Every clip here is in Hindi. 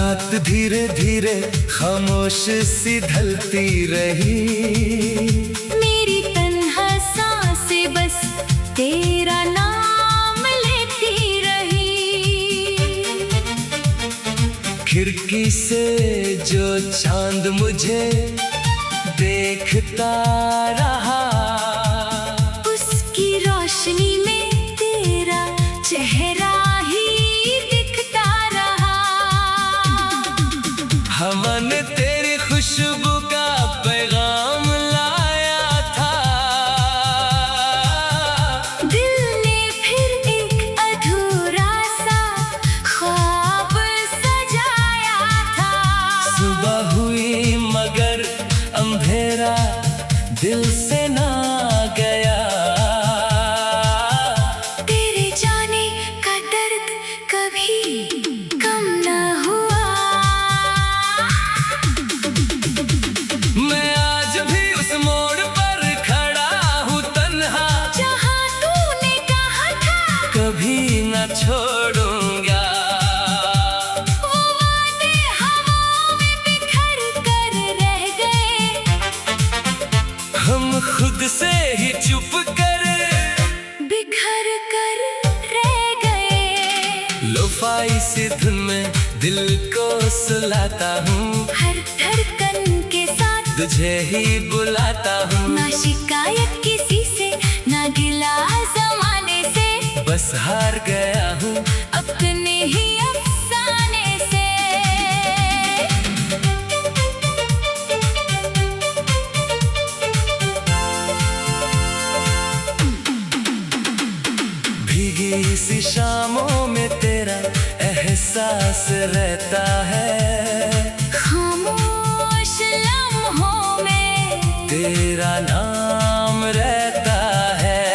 रात धीरे धीरे खामोश सी ढलती रही। मेरी तन्हा सांसें बस तेरा नाम लेती रही। खिड़की से जो चांद मुझे देखता रहा, उसकी रोशनी में तेरा चेहरा ही दिखता रहा। हमन तेरी खुशबू का पैगाम लाया था। दिल ने फिर एक अधूरा सा ख्वाब सजाया था। सुबह हुई मगर अंधेरा दिल से ना गया। तेरे जाने का दर्द कभी कम न हुआ। मैं आज भी उस मोड़ पर खड़ा हूँ तन्हा, जहाँ तूने कहा था कभी न छोड़ूंगा। वो वादे हवाओं में बिखर कर रह गए। हम खुद से ही चुप कर बिखर कर रह गए। लोफाई सी धुन में दिल को सुलाता हूँ। हर धड़कन के साथ तुझे ही बुलाता हूँ। ना शिकायत किसी से, ना गिला जमाने से। बस हार गया हूँ अपने ही अफसाने से। भीगी सी शामों में तेरा एहसास रहता है। खामोश लम्हों में तेरा नाम रहता है।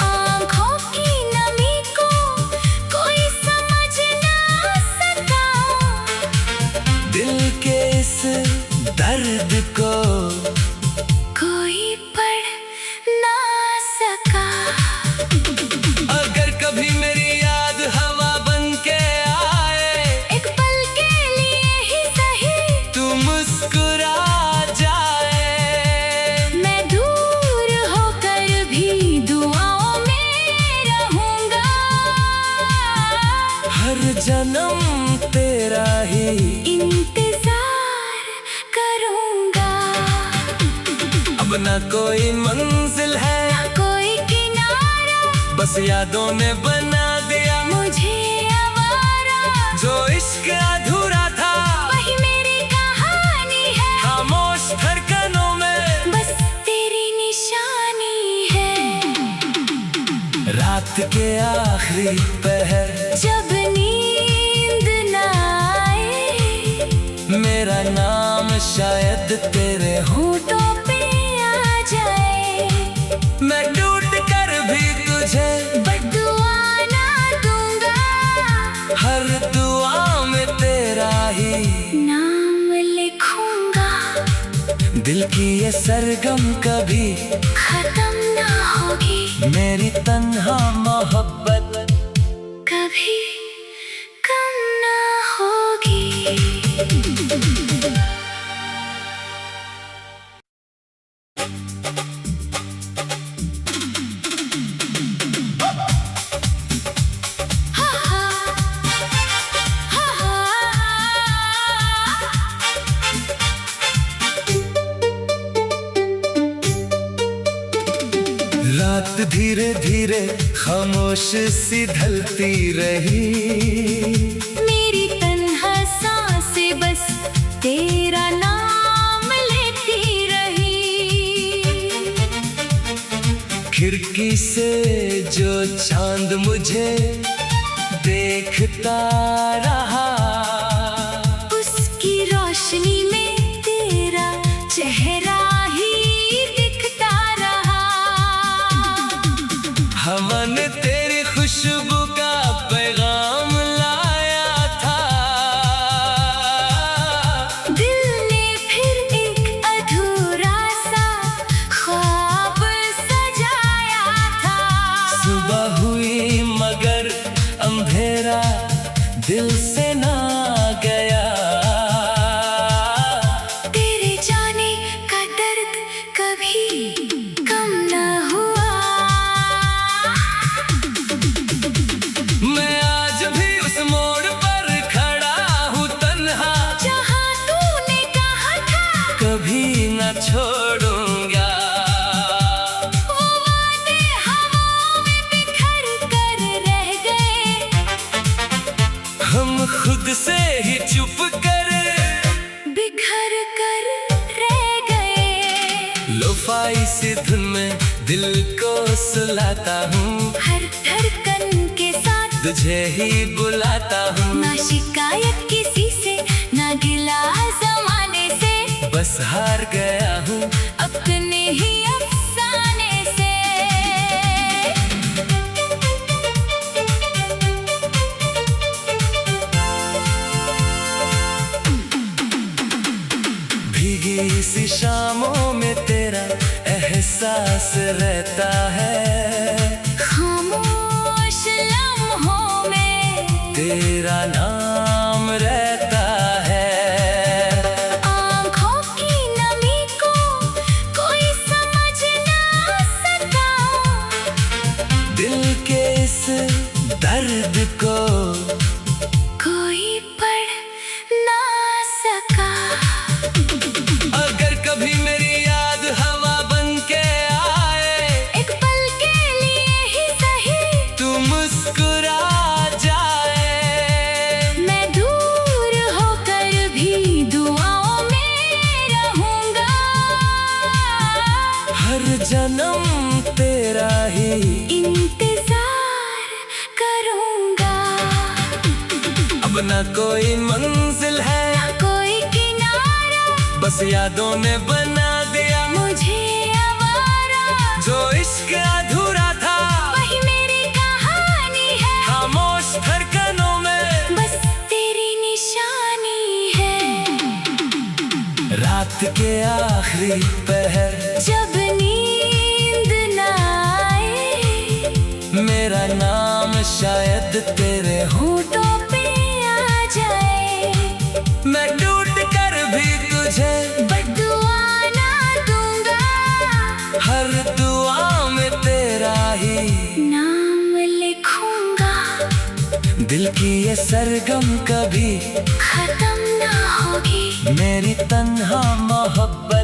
आँखों की नमी को कोई समझ ना सका। दिल के इस दर्द को कोई पढ़ ना सका। अगर कभी मेरी याद हवा बन के आए, एक पल के लिए ही सही तू मुस्कुरा जाए। मैं दूर होकर भी दुआओं में रहूंगा। हर जन्म तेरा ही इंतजार करूंगा। अब ना कोई मंजिल है, ना कोई किनारा, बस यादों ने बना दिया मुझे आवारा। जो इश्क अधूरा था वही मेरी कहानी है। खामोश धड़कनों में बस तेरी निशानी है। रात के आखिरी पहर जब नींद न आए, मेरा नाम शायद तेरे होठों पे आ जाए। मैं टूट कर भी तुझे बद्दुआ ना दूंगा। हर दुआ में तेरा ही नाम लिखूंगा। दिल की ये सरगम कभी खत्म ना होगी। मेरी तन्हा मोहब्बत कभी कम ना होगी। रात धीरे धीरे खामोश सी ढलती रही। मेरी तन्हा सांसें बस तेरा नाम लेती रही। खिड़की से जो चांद मुझे देखता रहा, उसकी रोशनी में तेरा चेहरा ही दिखता रहा। हमन तेरी खुशबू का पैगाम लाया था। दिल ने फिर एक अधूरा सा ख्वाब सजाया था। सुबह हुई मगर अंधेरा दिल से खुद से ही चुप कर बिखर कर रह गए। लोफाई सी धुन में दिल को सुलाता हूँ, हर धड़कन के साथ तुझे ही बुलाता हूँ। ना शिकायत किसी से, ना गिला जमाने से, बस हार गया हूँ अपने ही अफसाने से। भीगी सी शामों में तेरा एहसास रहता है, खामोश लम्हों में तेरा नाम रहता है। आँखों की नमी को कोई समझ ना सका, दिल के इस दर्द को कोई पढ़ ना सका। अगर कभी मेरी याद हवा बन के आए, एक पल के लिए ही सही तू मुस्कुरा जाए। मैं दूर होकर भी दुआओं में रहूंगा, हर जन्म तेरा ही इंतजार करूंगा। अब ना कोई मंजिल है, ना कोई किनारा, बस यादों ने बना दिया मुझे आवारा। जो इश्क अधूरा था वही मेरी कहानी है, खामोश धड़कनों में बस तेरी निशानी है। रात के आखिरी पहर जब नींद ना आए, मेरा नाम शायद तेरे होठों पे आ जाए। मैं टूट कर भी तुझे बद्दुआ ना दूंगा, हर दुआ में तेरा ही नाम लिखूंगा। दिल की ये सरगम कभी खत्म ना होगी मेरी तन्हा मोहब्बत